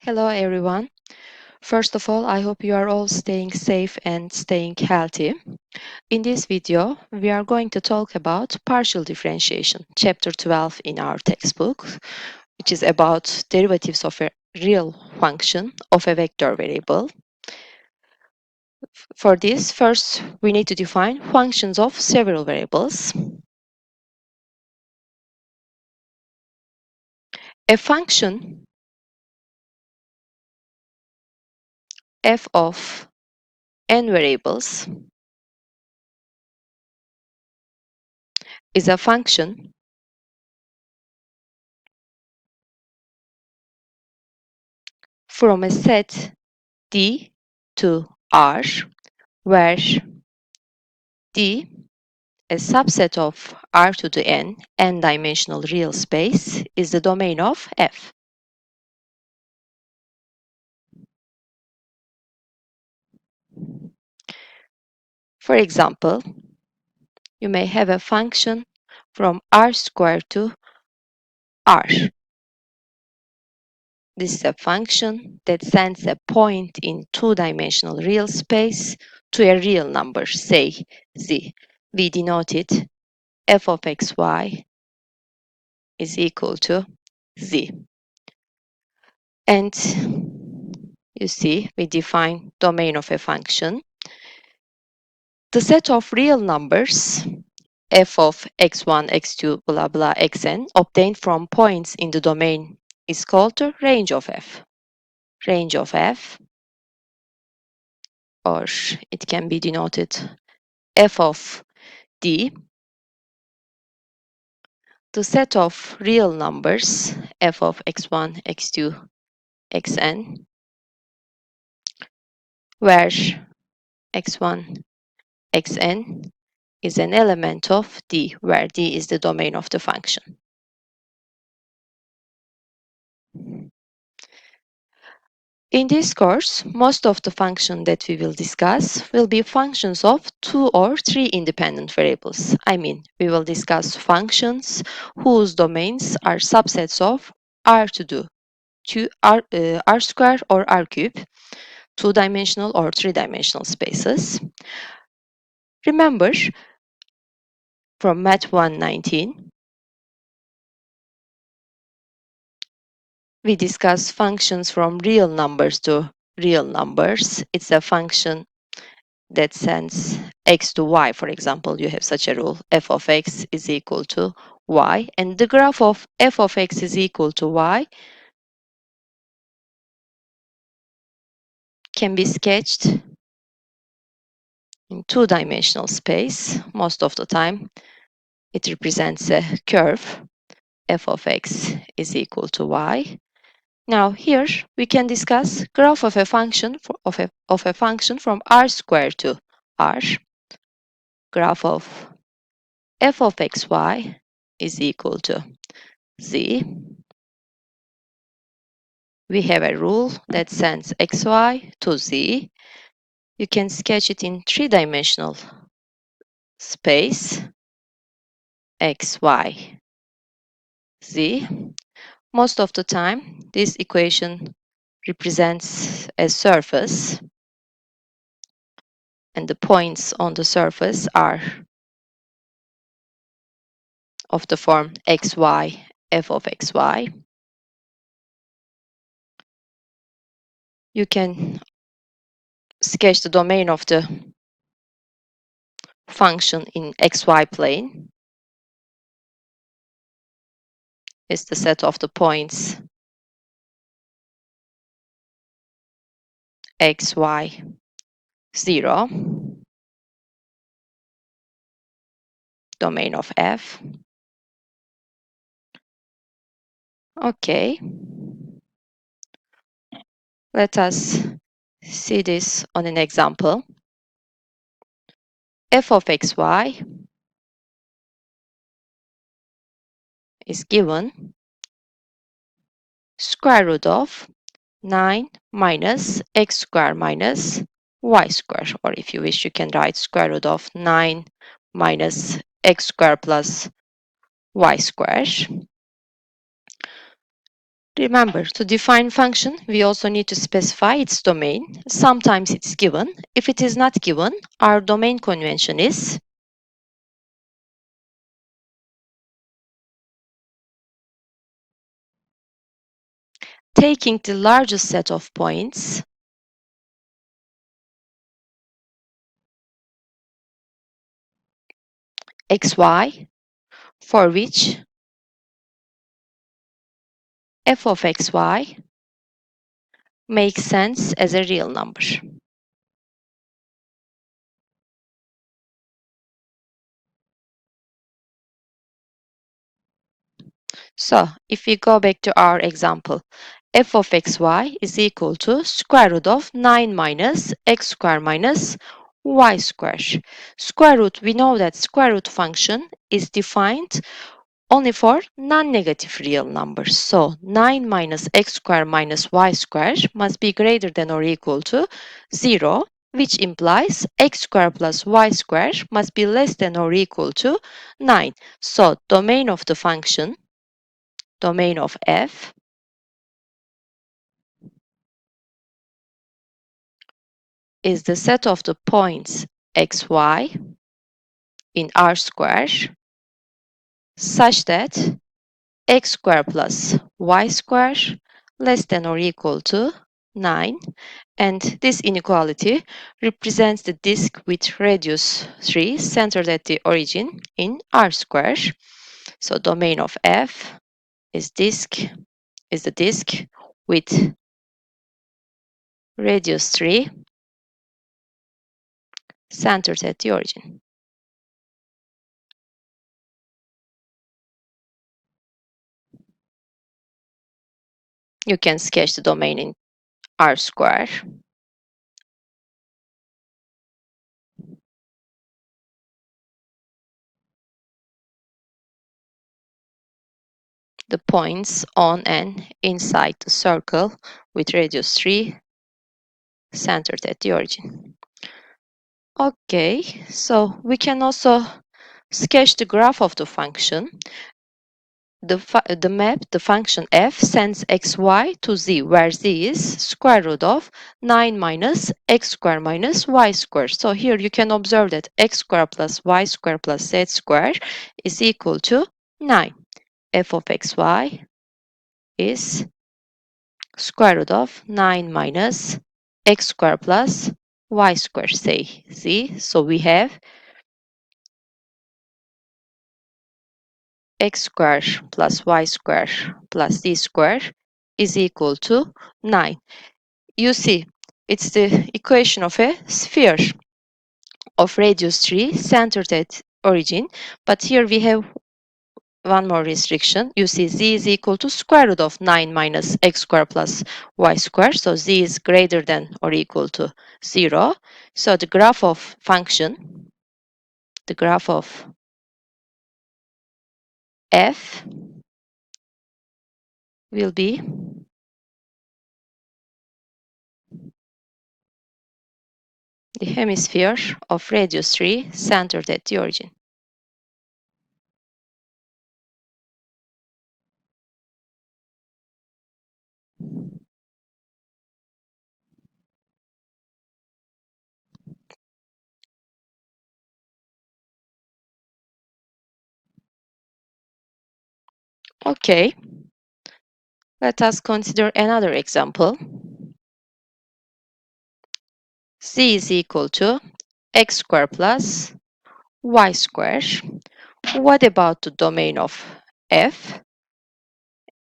Hello everyone. First of all, I hope you are all staying safe and staying healthy. In this video, we are going to talk about partial differentiation, chapter 12 in our textbook, which is about derivatives of a real function of a vector variable. For this, first we need to define functions of several variables. A function f of n variables is a function from a set D to R, where D, a subset of R to the n, n-dimensional real space, is the domain of F. For example, you may have a function from R squared to R. This is a function that sends a point in two-dimensional real space to a real number, say z. We denote it f of xy is equal to z. And you see, we define domain of a function. The set of real numbers f of x1, x2, blah blah, xn obtained from points in the domain is called the range of f. Range of f, or it can be denoted f of d. The set of real numbers f of x1, x2, xn, where x1, xn is an element of D, where D is the domain of the function. In this course, most of the functions that we will discuss will be functions of 2 or 3 independent variables. I mean, we will discuss functions whose domains are subsets of R to the R squared or R cube, two-dimensional or three-dimensional spaces. Remember, from MATH120, we discuss functions from real numbers to real numbers. It's a function that sends x to y. For example, you have such a rule, f of x is equal to y, and the graph of f of x is equal to y can be sketched in two-dimensional space. Most of the time, it represents a curve. F of x is equal to y. Now here we can discuss graph of a function of a function from R squared to R. Graph of f of xy is equal to z. We have a rule that sends xy to z. You can sketch it in three-dimensional space, x, y, z. Most of the time, this equation represents a surface, and the points on the surface are of the form xy, f of xy. You can sketch the domain of the function in xy plane. It's the set of the points x, y, 0, domain of f. Okay. Let us see this on an example. F of xy is given square root of 9 minus x squared minus y squared, or if you wish, you can write square root of 9 minus x squared plus y squared. Remember, to define function, we also need to specify its domain. Sometimes it's given. If it is not given, our domain convention is taking the largest set of points xy for which f of xy makes sense as a real number. So, if we go back to our example, f of xy is equal to square root of 9 minus x square minus y square. Square root, we know that square root function is defined only for non-negative real numbers. So 9 minus x square minus y square must be greater than or equal to 0, which implies x square plus y square must be less than or equal to 9. So domain of the function, domain of f, is the set of the points xy in R square such that x square plus y square less than or equal to 9, and this inequality represents the disk with radius 3 centered at the origin in R square. So domain of f is the disk with radius 3 centered at the origin. You can sketch the domain in R square. The points on and inside the circle with radius 3 centered at the origin. Okay, so we can also sketch the graph of the function. The function f sends xy to z, where z is square root of 9 minus x square minus y square. So here you can observe that x square plus y square plus z square is equal to 9. F of xy is square root of 9 minus x square plus y square, say z. So we have x square plus y square plus z square is equal to 9. You see, it's the equation of a sphere of radius 3 centered at origin, but here we have one more restriction. You see, z is equal to square root of 9 minus x square plus y square. So z is greater than or equal to 0. So the graph of function, the graph of f will be the hemisphere of radius 3 centered at the origin. Okay, let us consider another example. Z is equal to x square plus y square. What about the domain of f?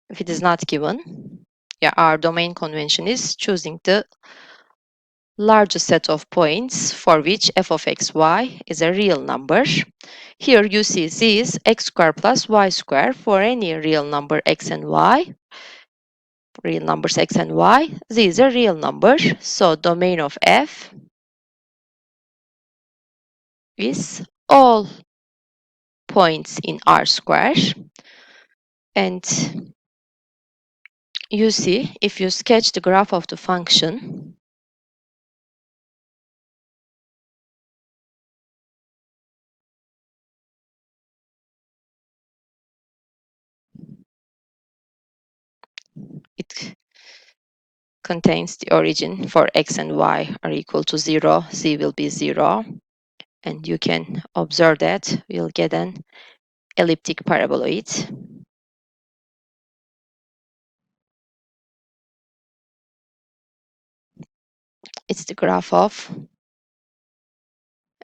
If it is not given, yeah, our domain convention is choosing the largest set of points for which f of xy is a real number. Here you see z is x square plus y square for any real number x and y. Real numbers x and y. Z is a real number, so domain of f is all points in R square. And you see, if you sketch the graph of the function, it contains the origin for x and y are equal to 0, z will be 0. And you can observe that we'll get an elliptic paraboloid. It's the graph of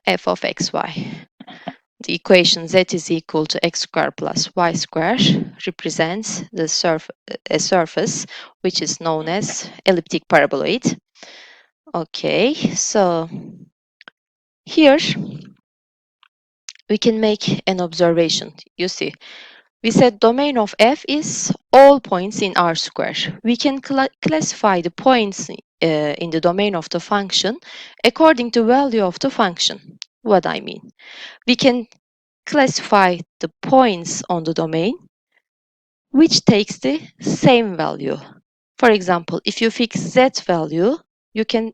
f of xy. The equation z is equal to x squared plus y squared represents the a surface which is known as elliptic paraboloid. Okay, so here we can make an observation. You see, we said domain of f is all points in R square. We can classify the points in the domain of the function according to value of the function. What I mean? We can classify the points on the domain which takes the same value. For example, if you fix z value, you can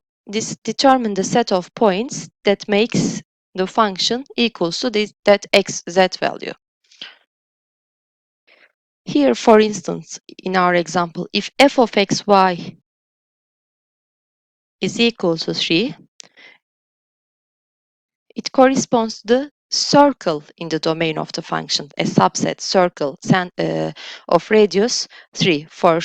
determine the set of points that makes the function equals to that xz value. Here, for instance, in our example, if f of xy is equal to 3, it corresponds to the circle in the domain of the function, a subset circle of radius 3. For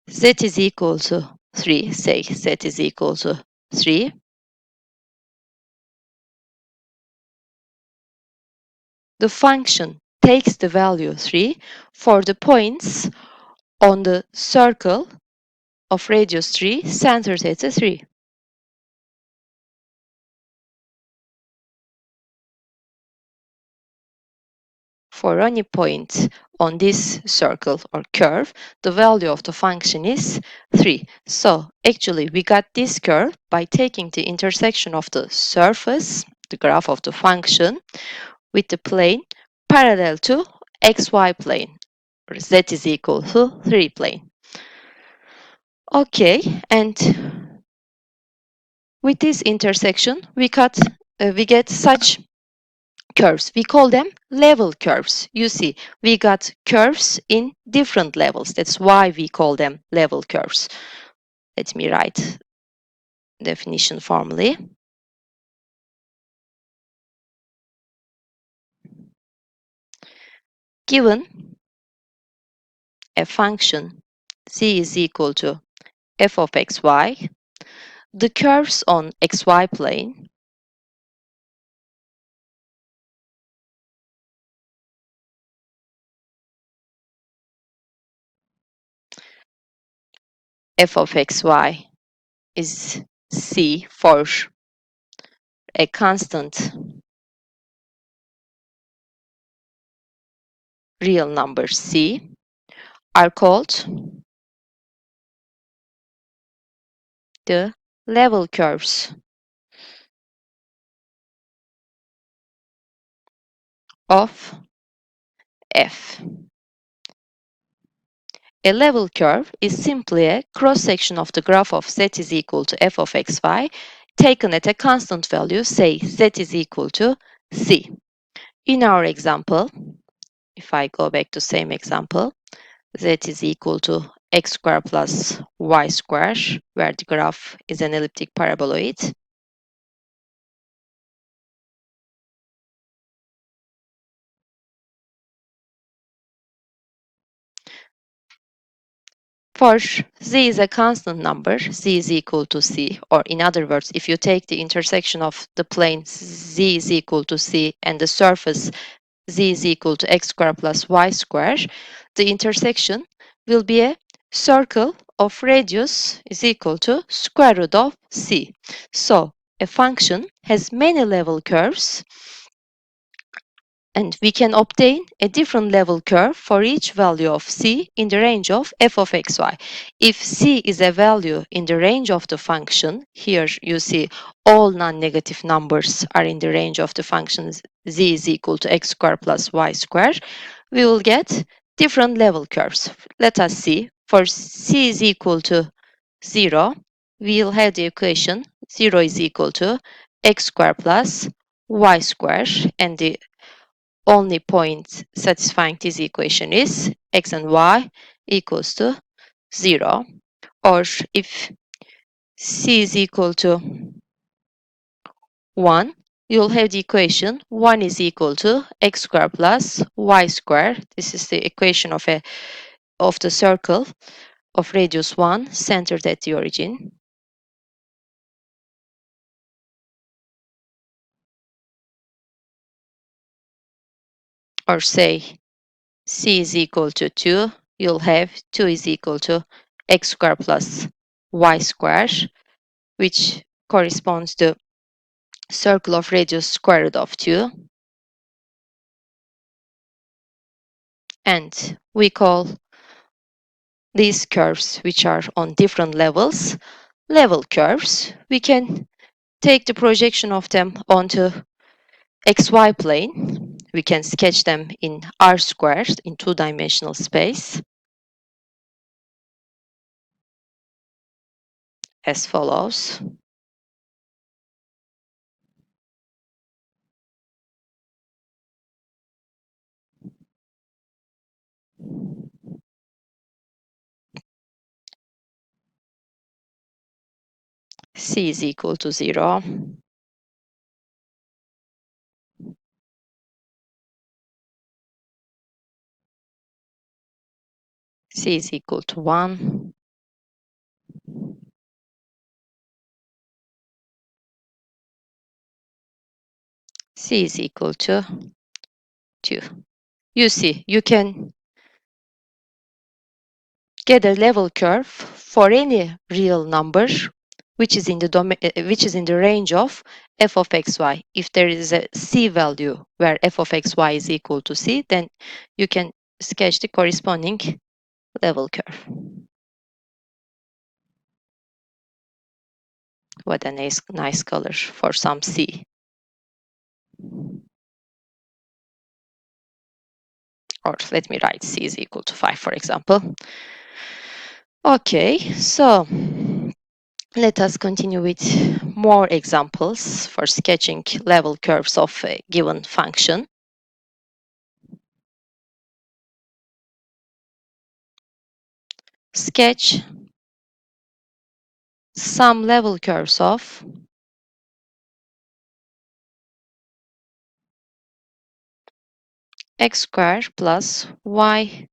z is equal to 3, say z is equal to 3, the function takes the value 3 for the points on the circle of radius 3 centered at 3. For any point on this circle or curve, the value of the function is 3. So actually we got this curve by taking the intersection of the surface, the graph of the function, with the plane parallel to xy plane, or z is equal to 3 plane. Okay, and with this intersection we get such curves. We call them level curves. You see, we got curves in different levels. That's why we call them level curves. Let me write definition formally. Given a function z is equal to f of xy, the curves on xy plane f of xy is c for a constant real number c are called the level curves of f. A level curve is simply a cross-section of the graph of z is equal to f of xy taken at a constant value, say z is equal to c. In our example, if I go back to same example, z is equal to x squared plus y squared, where the graph is an elliptic paraboloid. For z is a constant number, z is equal to c, or in other words, if you take the intersection of the plane z is equal to c and the surface z is equal to x squared plus y squared, the intersection will be a circle of radius is equal to square root of c. So a function has many level curves, and we can obtain a different level curve for each value of c in the range of f of xy. If c is a value in the range of the function, here you see all non-negative numbers are in the range of the function z is equal to x squared plus y squared, we will get different level curves. Let us see. For c is equal to 0, we'll have the equation 0 is equal to x squared plus y squared, and the only point satisfying this equation is x and y equals to 0, or if c is equal to 1, you'll have the equation 1 is equal to x squared plus y squared. This is the equation of the circle of radius 1 centered at the origin. Or say c is equal to 2, you'll have 2 is equal to x squared plus y squared, which corresponds to circle of radius square root of 2. And we call these curves, which are on different levels, level curves. We can take the projection of them onto xy plane. We can sketch them in r squared in two-dimensional space as follows. C is equal to 0. C is equal to 1. C is equal to 2. You see, you can get a level curve for any real number which is in the range of f of xy. If there is a c value where f of xy is equal to c, then you can sketch the corresponding level curve. What a nice color for some c. Or let me write c is equal to 5, for example. Okay, so let us continue with more examples for sketching level curves of a given function. Sketch some level curves of x squared plus y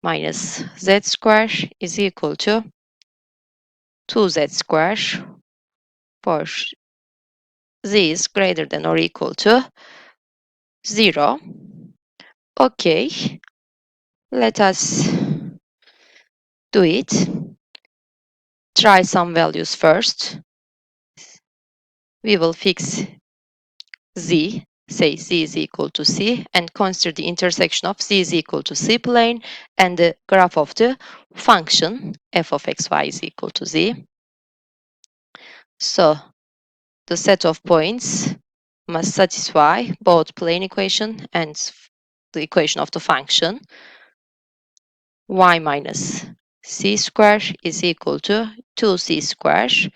minus z squared is equal to 2z squared for z is greater than or equal to 0. Okay, let us do it. Try some values first. We will fix z, say z is equal to c, and consider the intersection of z is equal to c plane and the graph of the function f of xy is equal to z. So the set of points must satisfy both plane equation and the equation of the function. Y minus c squared is equal to 2c squared.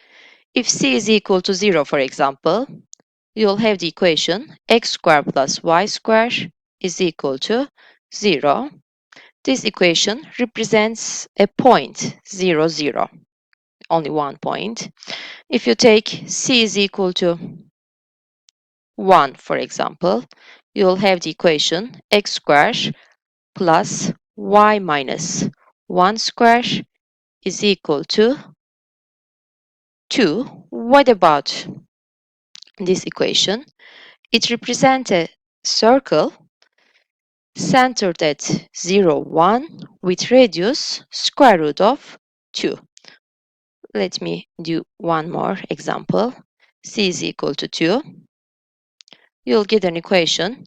If c is equal to 0, for example, you'll have the equation x squared plus y squared is equal to 0. This equation represents a point 0, 0, only one point. If you take c is equal to 1, for example, you'll have the equation x squared plus y minus 1 squared is equal to 2. What about this equation? It represents a circle centered at 0, 1 with radius square root of 2. Let me do one more example. C is equal to 2. You'll get an equation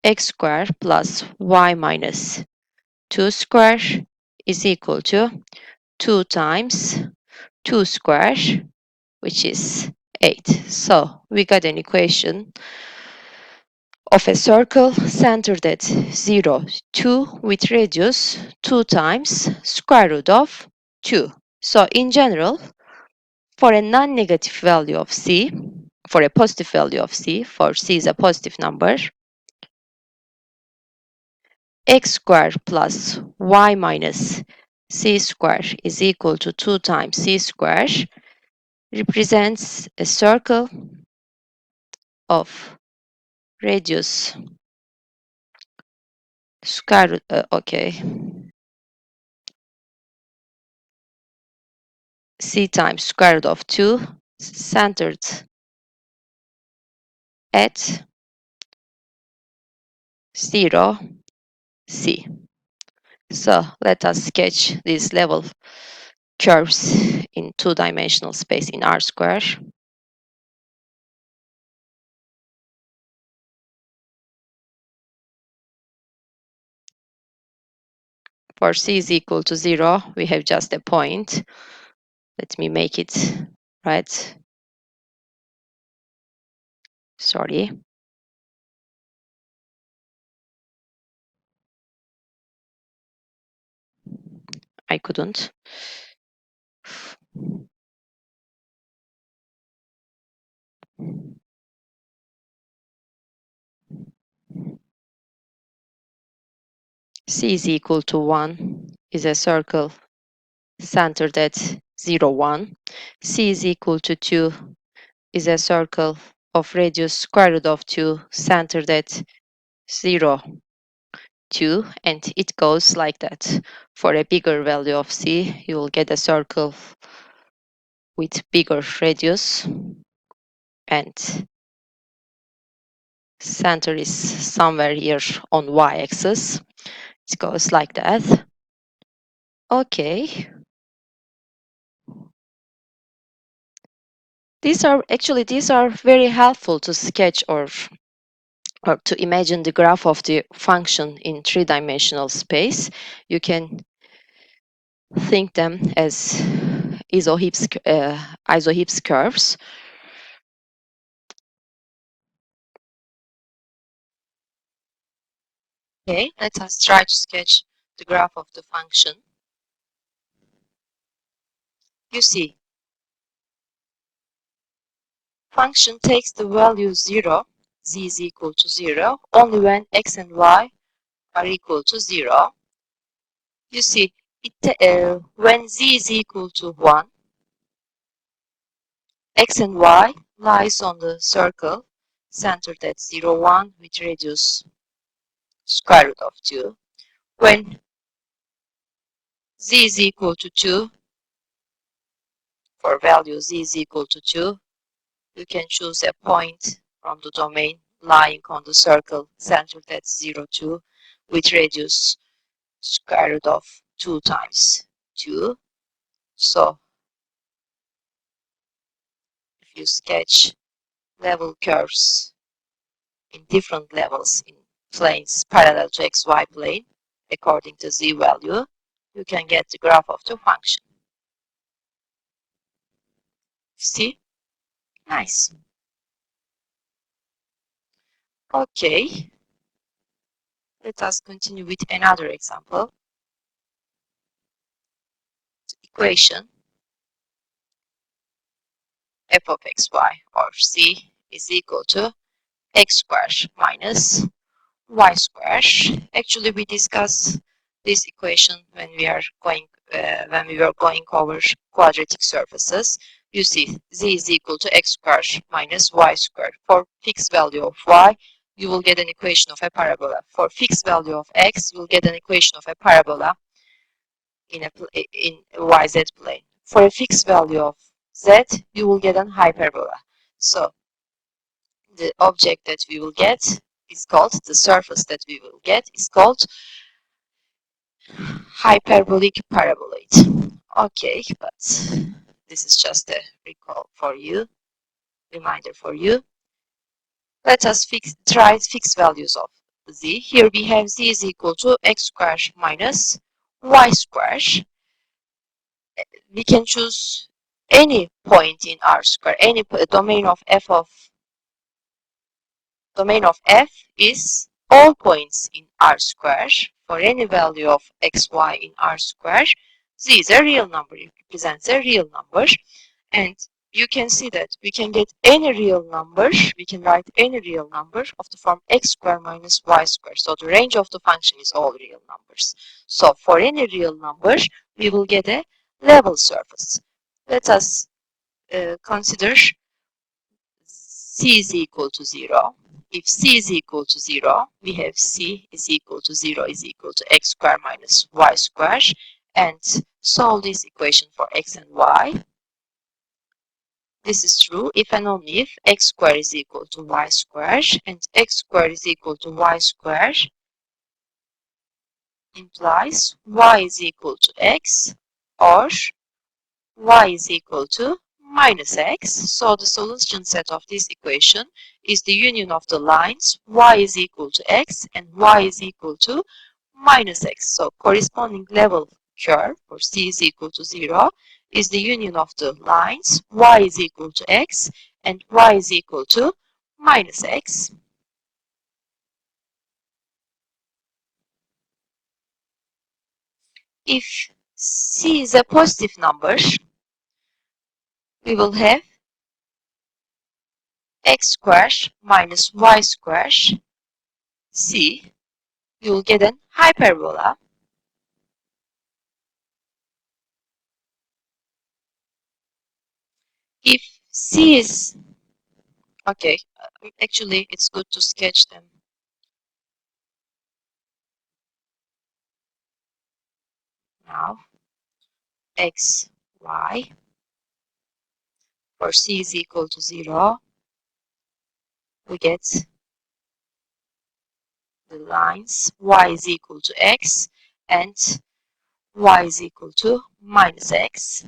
x squared plus y minus 2 squared is equal to 2 times 2 squared, which is 8. So we got an equation of a circle centered at 0, 2 with radius 2 times square root of 2. So in general, for a non-negative value of c, for a positive value of c, for c is a positive number, x squared plus y minus c square is equal to 2 times c square represents a circle of radius square root, c times square root of 2 centered at 0, c. So let us sketch these level curves in two-dimensional space in R square. For c is equal to 0, we have just a point. Let me make it right. Sorry. I couldn't. C is equal to 1 is a circle centered at 0, 1. C is equal to 2 is a circle of radius square root of 2 centered at 0, 2, and it goes like that. For a bigger value of C, you will get a circle with bigger radius and center is somewhere here on y-axis. It goes like that. Okay. These are very helpful to sketch or to imagine the graph of the function in three-dimensional space. You can think them as isohypse curves. Okay, let us try to sketch the graph of the function. You see, function takes the value 0, z is equal to 0, only when x and y are equal to 0. You see, when z is equal to 1, x and y lies on the circle centered at 0, 1 with radius square root of 2. When z is equal to 2, for value z is equal to 2, you can choose a point from the domain lying on the circle centered at 0, 2 with radius square root of 2 times 2. So, if you sketch level curves in different levels in planes parallel to xy plane, according to z value, you can get the graph of the function. See? Nice. Okay. Let us continue with another example. The equation f of xy or c is equal to x squared minus y squared. Actually, we discussed this equation when we were going over quadratic surfaces. You see, z is equal to x squared minus y squared. For fixed value of y, you will get an equation of a parabola. For fixed value of x, you will get an equation of a parabola in yz plane. For a fixed value of z, you will get an hyperbola. So the object that we will get is called, the surface that we will get is called hyperbolic parabolate. Okay, but this is just a recall for you, reminder for you. Let us try fixed values of z. Here we have z is equal to x squared minus y squared. We can choose any point in R square, any domain of f is all points in R square. For any value of xy in R square, z is a real number. It represents a real number. And you can see that we can get any real number, we can write any real number of the form x squared minus y squared. So the range of the function is all real numbers. So for any real number, we will get a level surface. Let us consider c is equal to 0. If c is equal to 0, we have c is equal to 0 is equal to x squared minus y squared. And solve this equation for x and y. This is true if and only if x squared is equal to y squared, and x squared is equal to y squared implies y is equal to x, or y is equal to minus x. So the solution set of this equation is the union of the lines y is equal to x and y is equal to minus x. So corresponding level curve for c is equal to 0 is the union of the lines y is equal to x and y is equal to minus x. If c is a positive number, we will have x squared minus y squared c. You will get an hyperbola. If c is okay, actually it's good to sketch them now. X, y, for c is equal to 0, we get the lines y is equal to x and y is equal to minus x.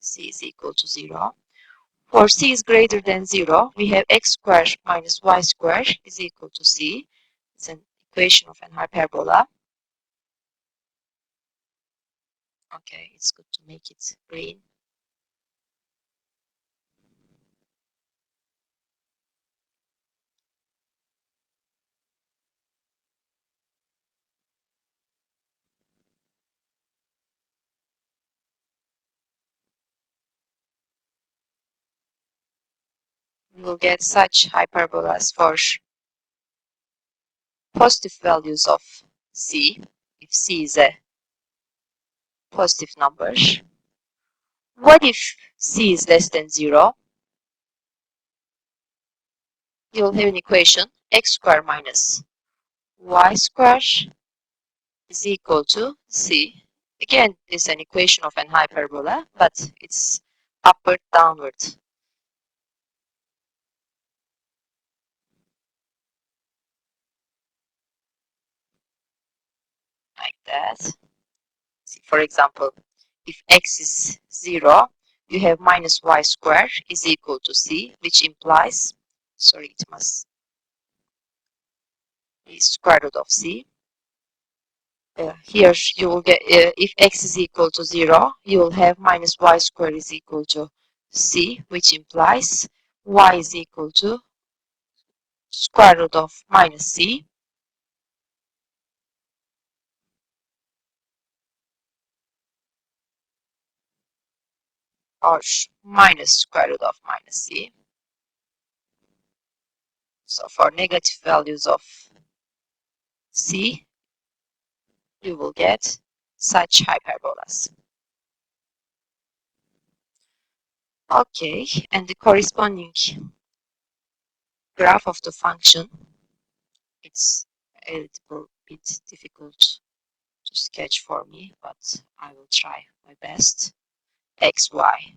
C is equal to 0. For c is greater than 0, we have x squared minus y squared is equal to c. It's an equation of an hyperbola. Okay, it's good to make it green. We will get such hyperbolas for positive values of c, if c is a positive number. What if c is less than 0? You'll have an equation x squared minus y squared is equal to c. Again, it's an equation of an hyperbola, but it's upward downward. Like that. For example, if x is 0, you have minus y squared is equal to c, which implies, sorry, it must be square root of c. Here you will get, if x is equal to 0, you will have minus y squared is equal to c, which implies y is equal to square root of minus c. Or minus square root of minus c. So for negative values of c, you will get such hyperbolas. Okay, and the corresponding graph of the function, it's a little bit difficult to sketch for me, but I will try my best. X, Y,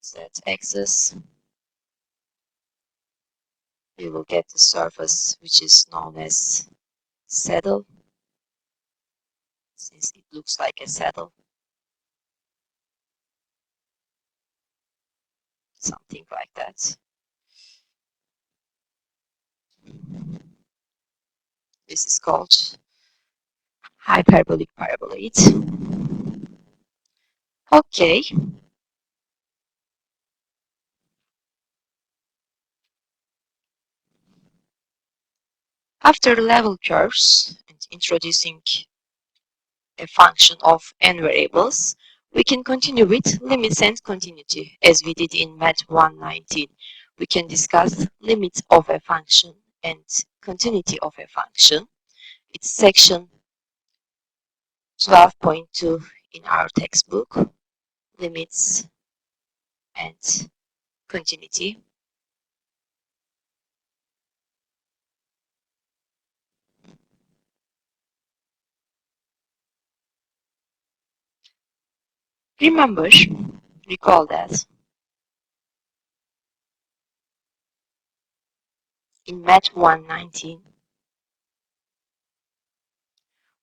Z axis. You will get the surface which is known as saddle, since it looks like a saddle. Something like that. This is called hyperbolic paraboloid. Okay. After level curves and introducing a function of n variables, We can continue with limits and continuity as we did in MATH119. We can discuss limits of a function and continuity of a function. It's section 12.2 in our textbook, limits and continuity. Remember, recall that in MATH119,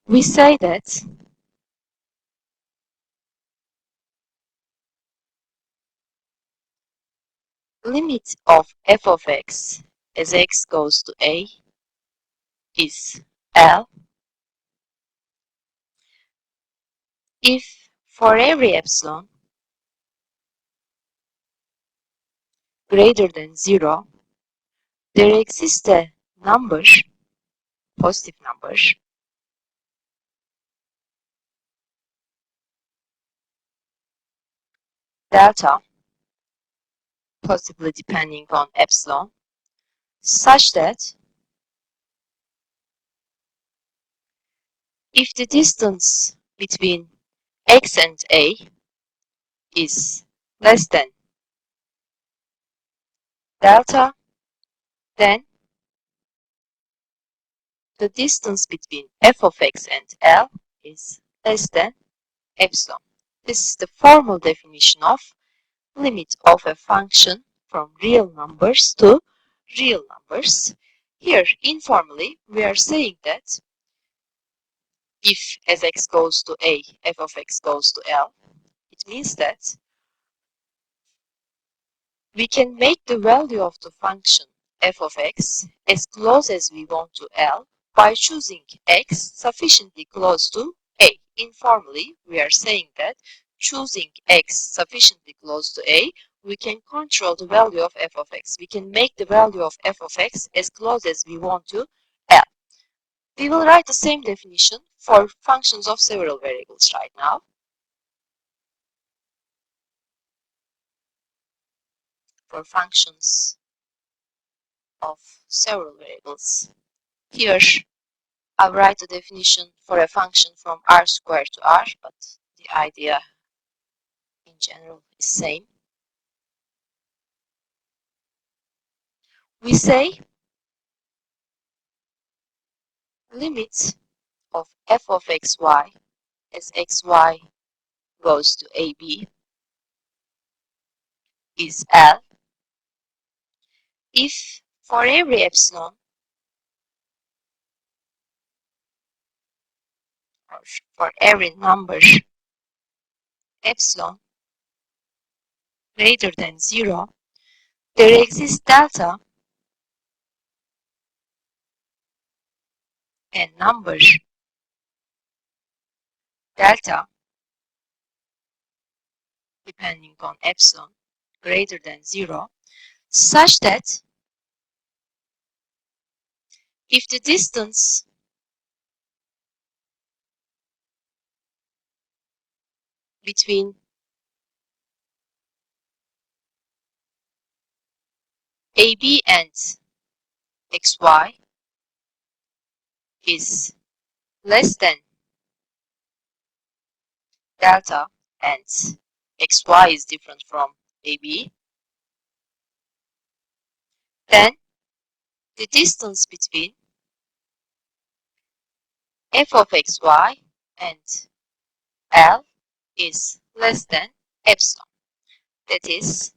we say that limit of f of x as x goes to a is L if for every epsilon greater than 0, there exists a number, positive number, delta, possibly depending on epsilon, such that if the distance between x and a is less than delta, then the distance between f of x and L is less than epsilon. This is the formal definition of limit of a function from real numbers to real numbers. Here, informally, we are saying that if as x goes to a, f of x goes to L, it means that we can make the value of the function f of x as close as we want to L by choosing x sufficiently close to a. Informally, we are saying that choosing x sufficiently close to a, we can control the value of f of x. We can make the value of f of x as close as we want to L. We will write the same definition for functions of several variables right now. For functions of several variables. Here, I'll write the definition for a function from r squared to r, but the idea in general is same. We say limit of f of xy as xy goes to ab is L if for every epsilon or for every number epsilon greater than 0, there exists delta and number delta depending on epsilon greater than 0, such that if the distance between AB and xy is less than delta and xy is different from AB, then the distance between f of xy and L is less than epsilon. That is,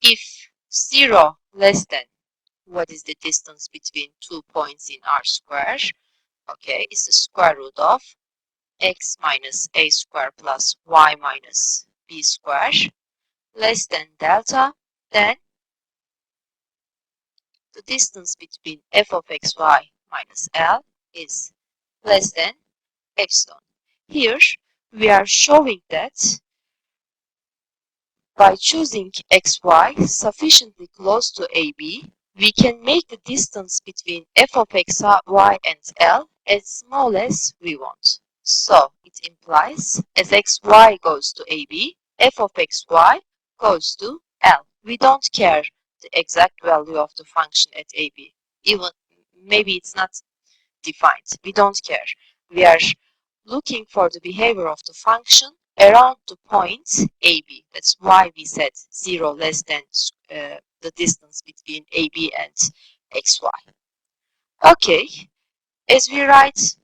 if 0 less than, what is the distance between 2 points in R square? Okay, it's the square root of x minus a square plus y minus b square less than delta, then the distance between f of xy minus L is less than epsilon. Here, we are showing that by choosing xy sufficiently close to AB, we can make the distance between f of xy and L as small as we want. So it implies as xy goes to AB, f of xy goes to L. We don't care the exact value of the function at AB. Even maybe it's not defined. We don't care. We are looking for the behavior of the function around the point AB. That's why we said 0 less than the distance between AB and xy. Okay, as we write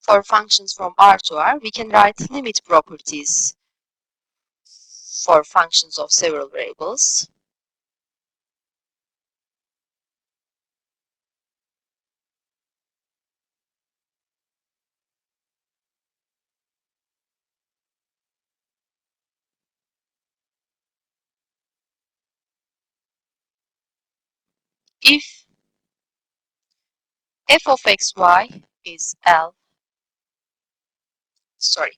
for functions from R to R, we can write limit properties for functions of several variables. If f of xy is L, sorry,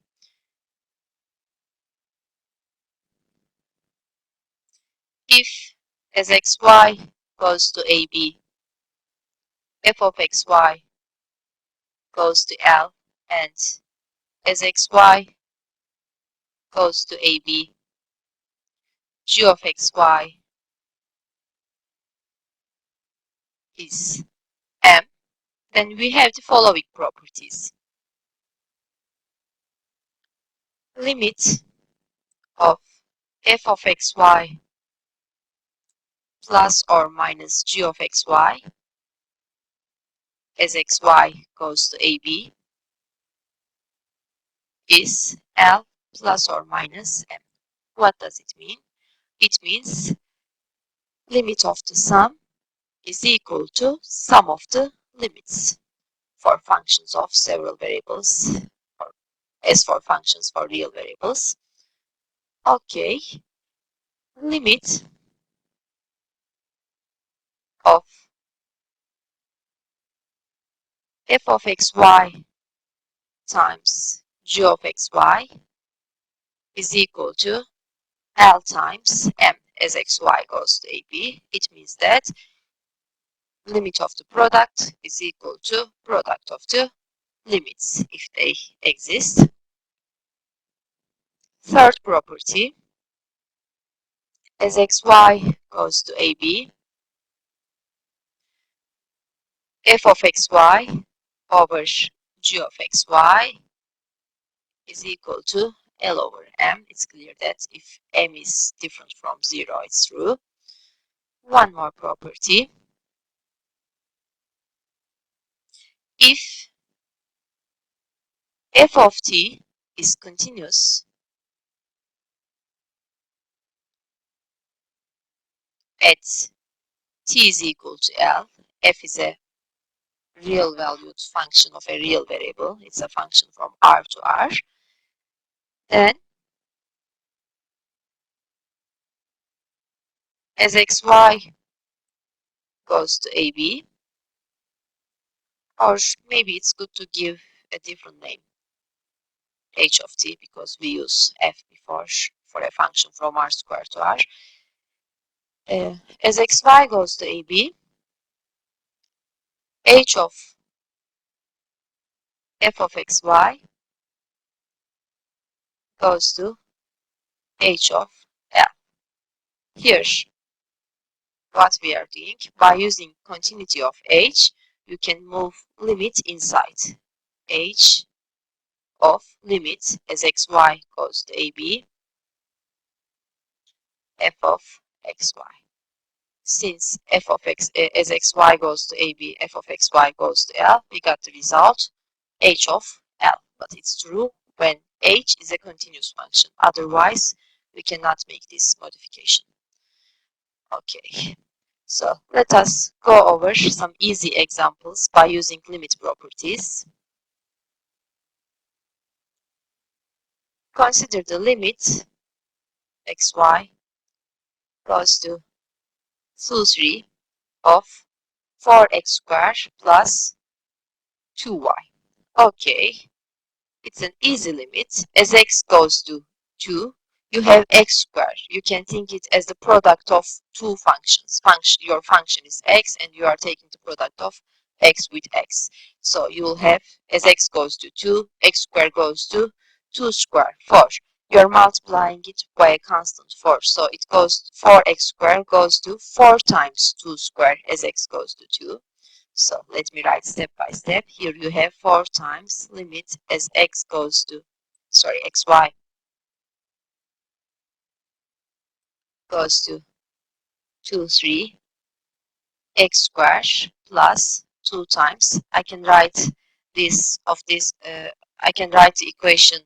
if as xy goes to AB, f of xy goes to L, and as xy goes to AB, g of xy is M, then we have the following properties. Limit of f of xy plus or minus g of xy as xy goes to AB is L plus or minus M. What does it mean? It means limit of the sum is equal to sum of the limits for functions of several variables, or as for functions for real variables. Okay, limit of f of xy times g of xy is equal to L times M as xy goes to AB. It means that limit of the product is equal to product of the limits if they exist. Third property, as xy goes to AB, f of xy over g of xy is equal to L over M. It's clear that if M is different from 0, it's true. One more property. If f of t is continuous at t is equal to L, f is a real valued function of a real variable, it's a function from R to R, then as xy goes to AB, or maybe it's good to give a different name, h of t, because we use f before for a function from R squared to R. As xy goes to AB, h of f of xy goes to h of L. Here, what we are doing, by using continuity of h, you can move limit inside h of limit as xy goes to AB, f of xy. Since f of x as xy goes to AB, f of xy goes to L, we got the result h of L. But it's true when h is a continuous function. Otherwise, we cannot make this modification. Okay, so let us go over some easy examples by using limit properties. Consider the limit xy goes to 2, 3 of 4x squared plus 2y. Okay, it's an easy limit. As x goes to 2, you have x squared. You can think it as the product of two functions. Your function is x and you are taking the product of x with x. So you will have as x goes to 2, x squared goes to 2 squared, 4. You're multiplying it by a constant 4. So it goes 4x squared goes to 4 times 2 squared as x goes to 2. So let me write step by step. Here you have 4 times limit as x goes to, xy goes to 2, 3, x squared plus 2 times. I can write I can write the equation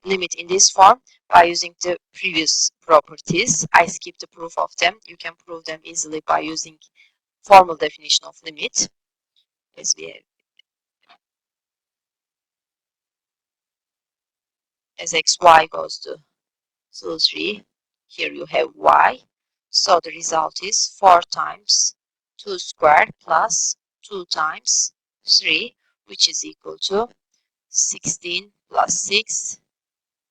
limit in this form by using the previous properties. I skipped the proof of them. You can prove them easily by using formal definition of limit. As we have, as xy goes to 2, 3, here you have y. So the result is 4 times 2 squared plus 2 times 3, which is equal to 16 plus 6,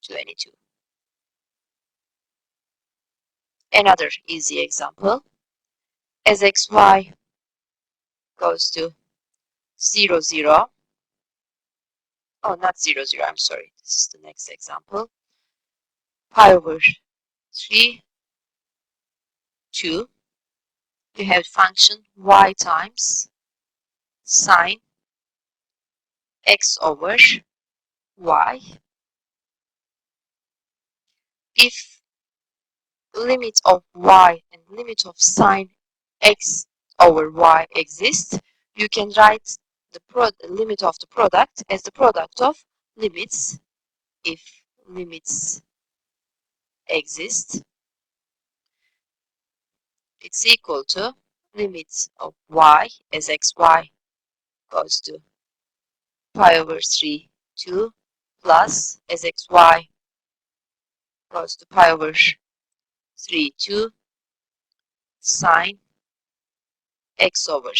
22. Another easy example. As xy goes to 0, 0. Oh, not 0, 0, I'm sorry. This is the next example. Pi over 3, 2. You have function y times sine x over y. If limit of y and limit of sine x over y exist, you can write the limit of the product as the product of limits. If limits exist, it's equal to limit of y as xy goes to pi over 3, 2 plus as xy goes to pi over 3, 2 sine x over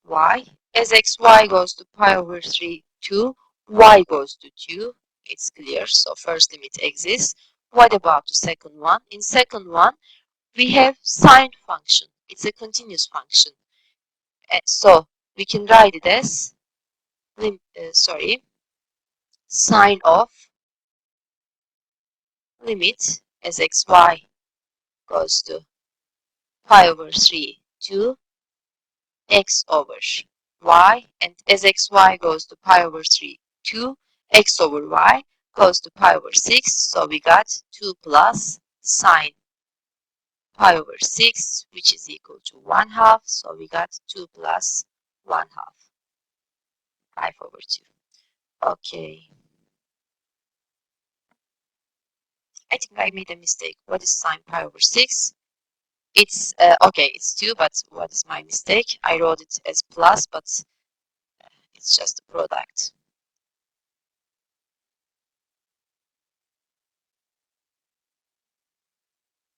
y. As xy goes to pi over 3, 2, y goes to 2. It's clear, so first limit exists. What about the second one? In second one, we have sine function. It's a continuous function. So we can write it as sine of limit as xy goes to pi over 3, 2 x over y, and as xy goes to pi over 3, 2 x over y goes to pi over 6, so we got 2 plus sine pi over 6, which is equal to 1 half, so we got 2 plus 1 half, 5 over 2. Okay. I think I made a mistake. What is sine pi over 6? It's, okay, it's 2, but what is my mistake? I wrote it as plus, but it's just a product.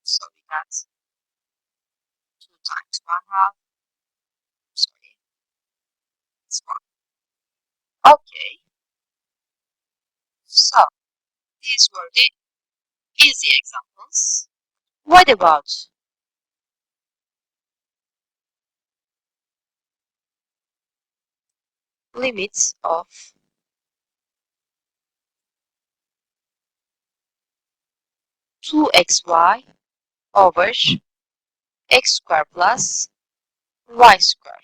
So we got 2 times 1 half. Sorry, it's 1. Okay, so these were the easy examples. What about limits of two xy over x squared plus y squared?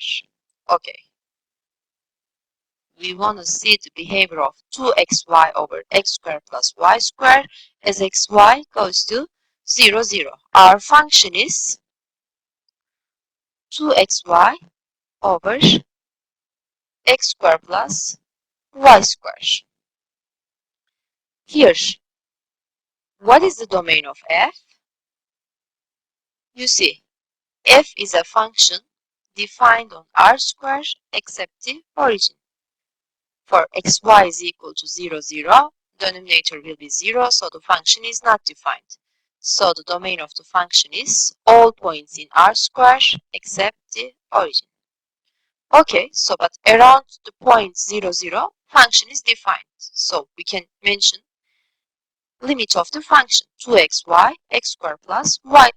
Okay, we want to see the behavior of 2xy over x squared plus y squared as xy goes to 0, 0. Our function is 2xy over x squared plus y squared. Here, what is the domain of f? You see, f is a function defined on R squared except the origin. For xy is equal to 0, 0, denominator will be 0, so the function is not defined. So the domain of the function is all points in R squared except the origin. Okay, so but around the point 0, 0, function is defined. So we can mention limit of the function 2xy x squared plus y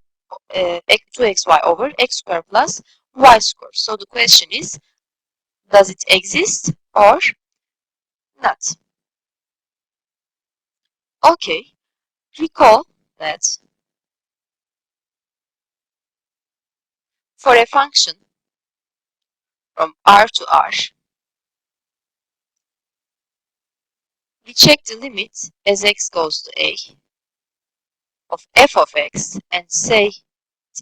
2xy over x squared plus y squared. So the question is Does it exist or not? Okay, recall that for a function from R to R, we check the limit as x goes to a of f of x and say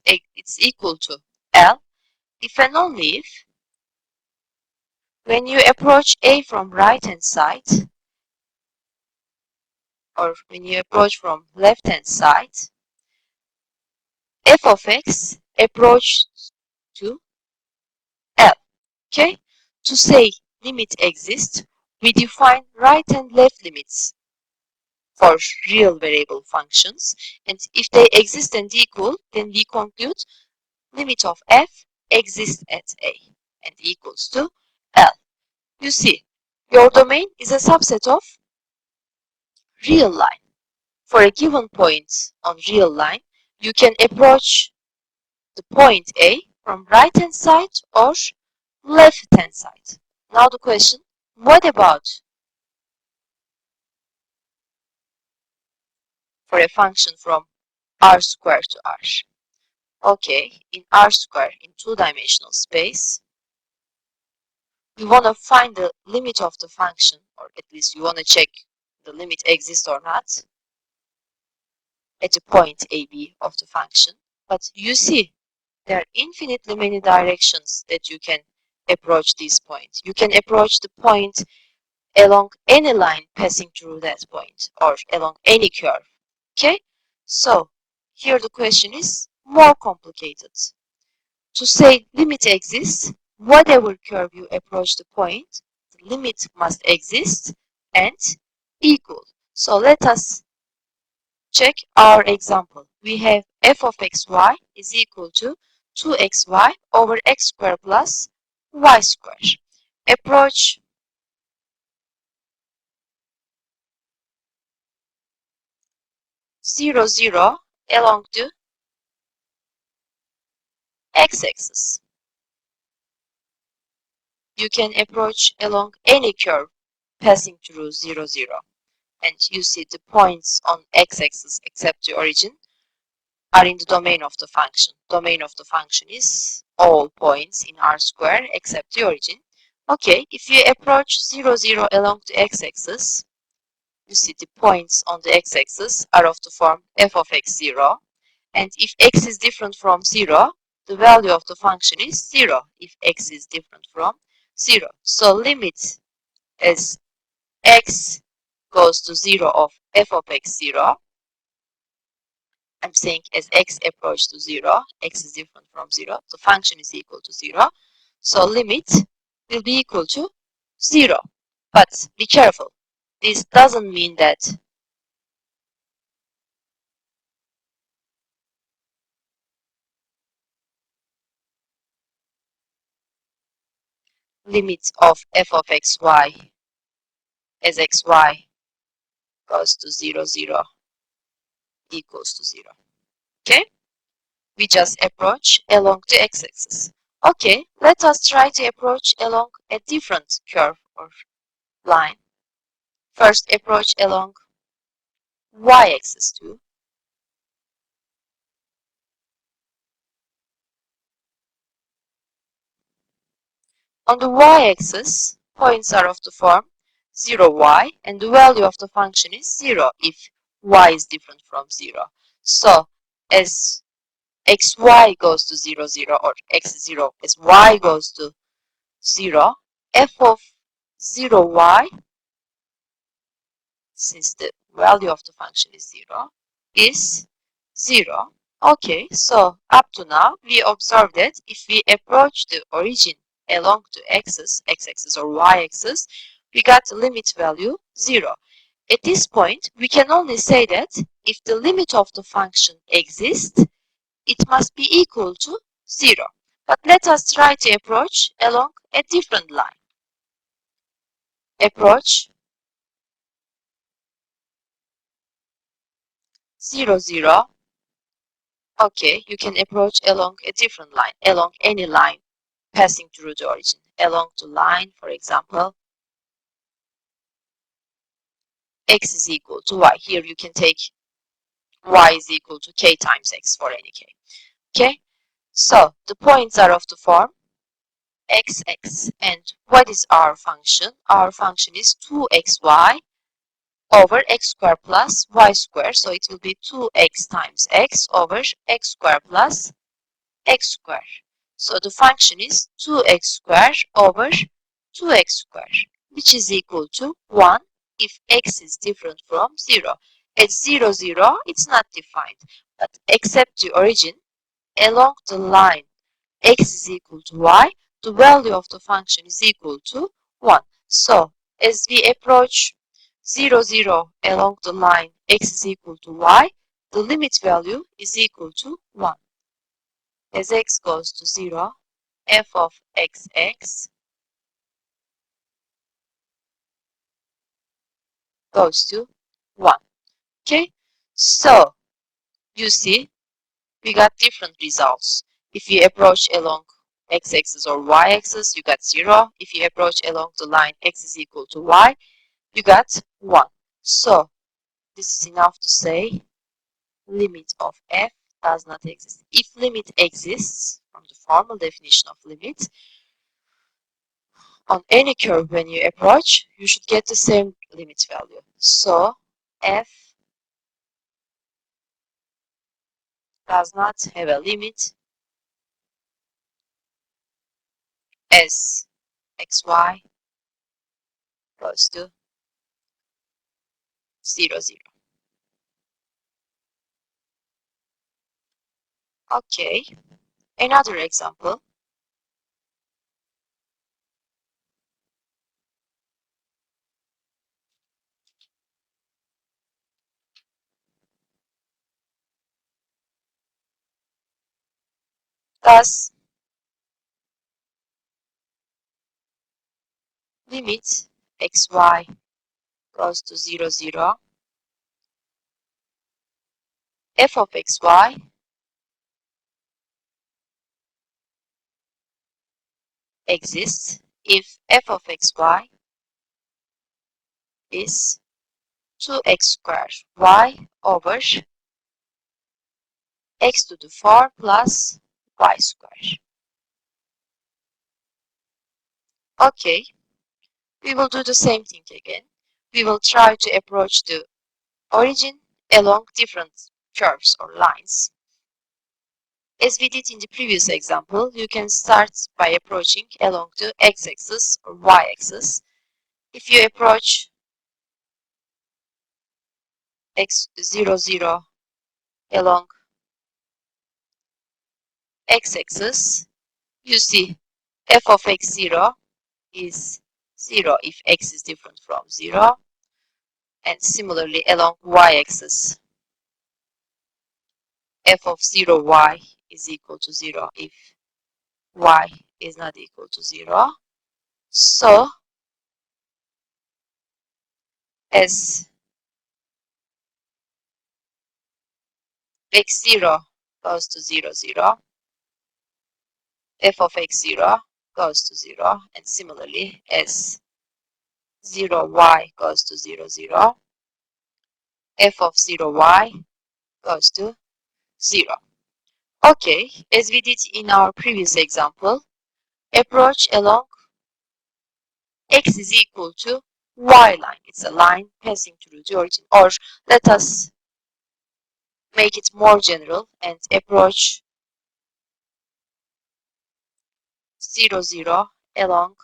it's equal to L if and only if when you approach a from right hand side or when you approach from left hand side, f of x approaches to L. Okay? To say limit exists, we define right and left limits for real variable functions, and if they exist and equal, then we conclude limit of f exists at a and equals to L. You see, your domain is a subset of real line. For a given point on real line, you can approach the point A from right hand side or left hand side. Now the question, what about for a function from R square to R? Okay, in R square, in two-dimensional space, we want to find the limit of the function, or at least we want to check the limit exists or not at the point AB of the function. But you see, there are infinitely many directions that you can approach this point. You can approach the point along any line passing through that point or along any curve. Okay? So, here the question is more complicated. To say limit exists, whatever curve you approach the point, the limit must exist and equal. So let us check our example. We have f of xy is equal to 2xy over x squared plus y squared. Approach 0, 0 along the x-axis. You can approach along any curve passing through 0, 0. And you see the points on x-axis except the origin are in the domain of the function. Domain of the function is all points in R square except the origin. Okay, if you approach 0, 0 along the x-axis, you see the points on the x-axis are of the form f of x 0. And if x is different from 0, the value of the function is 0 if x is different from 0. So limit as x goes to 0 of f of x 0. I'm saying as x approaches to 0, x is different from 0, the function is equal to 0. So limit will be equal to 0. But be careful. This doesn't mean that limit of f of xy as xy goes to 0, 0 equals to 0. Okay? We just approach along the x-axis. Okay, let us try to approach along a different curve or line. First, approach along y-axis too. On the y-axis, points are of the form 0y, and the value of the function is 0 if y is different from 0. So, as xy goes to 0, 0, or x0 as y goes to 0, f of 0y, since the value of the function is 0, is 0. Okay, so up to now, we observed that if we approach the origin along the axis, x-axis or y-axis, we got the limit value 0. At this point, we can only say that if the limit of the function exists, it must be equal to 0. But let us try to approach along a different line. Approach 0, 0. Okay, you can approach along a different line, along any line passing through the origin. along the line, for example, x is equal to y. Here you can take y is equal to k times x for any k. Okay, so the points are of the form x, x. And what is our function? Our function is 2xy over x squared plus y squared. So it will be 2x times x over x squared plus x squared. So the function is 2x squared over 2x squared, which is equal to 1 if x is different from 0. At 0, 0, it's not defined. But except the origin, along the line x is equal to y, the value of the function is equal to 1. So as we approach 0, 0 along the line x is equal to y, the limit value is equal to 1. As x goes to 0, f of xx goes to 1. Okay, so you see we got different results. If you approach along x-axis or y-axis, you got 0. If you approach along the line x is equal to y, you got 1. So this is enough to say limit of f does not exist. If limit exists, from the formal definition of limit, on any curve when you approach, you should get the same limit value. So f does not have a limit as xy goes to 0, 0. Okay, another example. Thus, limit xy goes to 0, 0, f of xy exists if f of xy is 2x squared y over x to the 4 plus y squared. Okay, we will do the same thing again. We will try to approach the origin along different curves or lines. As we did in the previous example, you can start by approaching along the x-axis or y-axis. If you approach x 0, 0 along x-axis, you see f of x0 is 0 if x is different from 0. And similarly along y-axis, f of 0y is equal to 0 if y is not equal to 0. So, as x0 goes to 0, 0, f of x0 goes to 0, and similarly as 0y goes to 0, 0, f of 0y goes to 0. Okay, as we did in our previous example, approach along x is equal to y line. It's a line passing through the origin. Or let us make it more general and approach 0, 0 along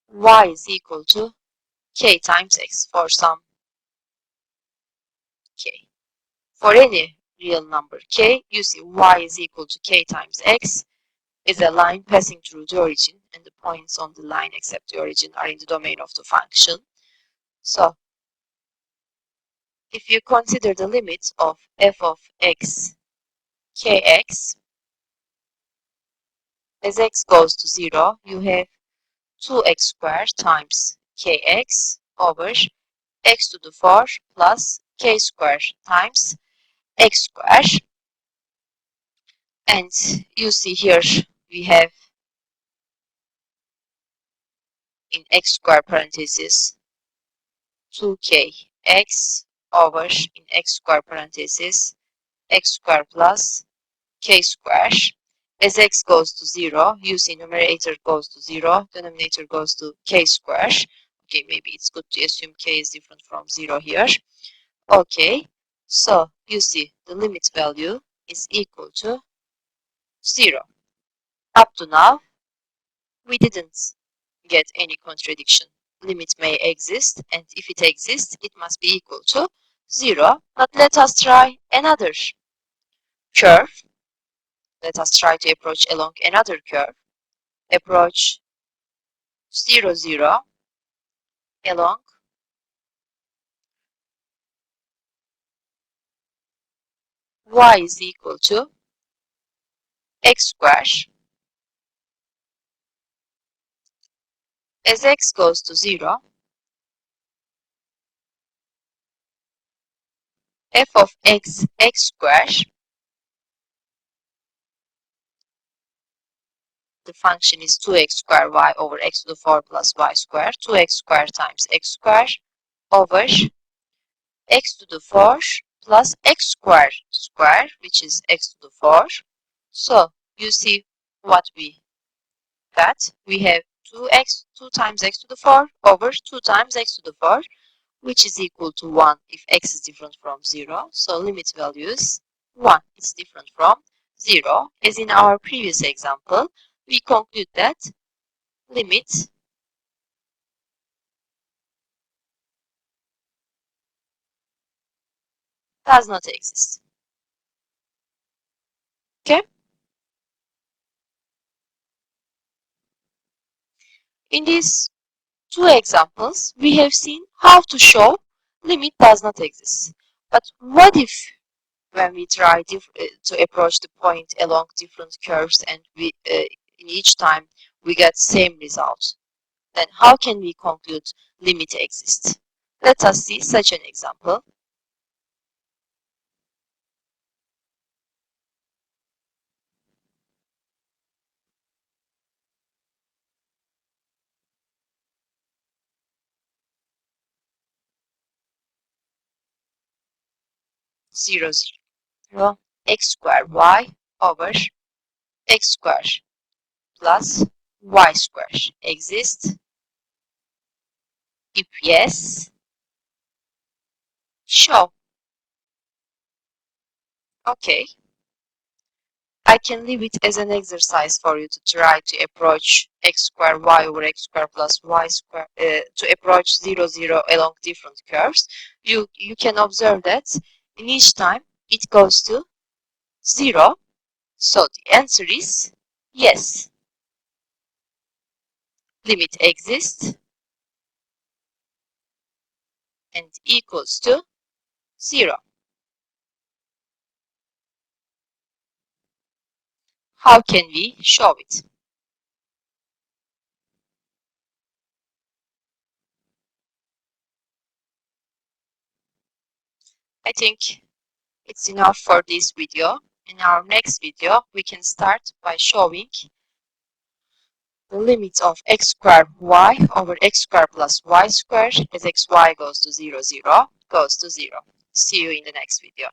y is equal to k times x for some k. For any real number k, you see y is equal to k times x is a line passing through the origin, and the points on the line except the origin are in the domain of the function. So, if you consider the limit of f of x kx, as x goes to 0, you have 2x squared times kx over x to the 4 plus k squared times x squared. And you see here we have in x square parenthesis 2kx over in x square parenthesis x square plus k square. As x goes to 0, you see numerator goes to 0, denominator goes to k square. Okay, maybe it's good to assume k is different from 0 here. Okay, so you see the limit value is equal to 0. Up to now, we didn't get any contradiction. Limit may exist, and if it exists, it must be equal to 0. But let us try another curve. Let us try to approach along another curve. Approach 0, 0 along y is equal to x square. As x goes to 0, f of x, x square, the function is 2x square y over x to the 4 plus y square, 2x square times x square over x to the 4 plus x square square, which is x to the 4. So you see what we got. We have 2 times x to the 4 over 2 times x to the 4, which is equal to 1 if x is different from 0. So limit value is 1. It's different from 0. As in our previous example, we conclude that limit does not exist. Okay? In these two examples, we have seen how to show limit does not exist. But what if when we try to approach the point along different curves and we in each time we get same result? Then how can we conclude limit exists? Let us see such an example. Zero, 0, x square y over x square plus y square exists? If yes, show. Okay. I can leave it as an exercise for you to try to approach x square y over x square plus y square to approach 0, 0 along different curves. You can observe that in each time it goes to 0. So the answer is yes. Limit exists and equals to 0. How can we show it? I think it's enough for this video. In our next video, we can start by showing the limits of x squared y over x squared plus y squared as xy goes to 0, 0 goes to 0. See you in the next video.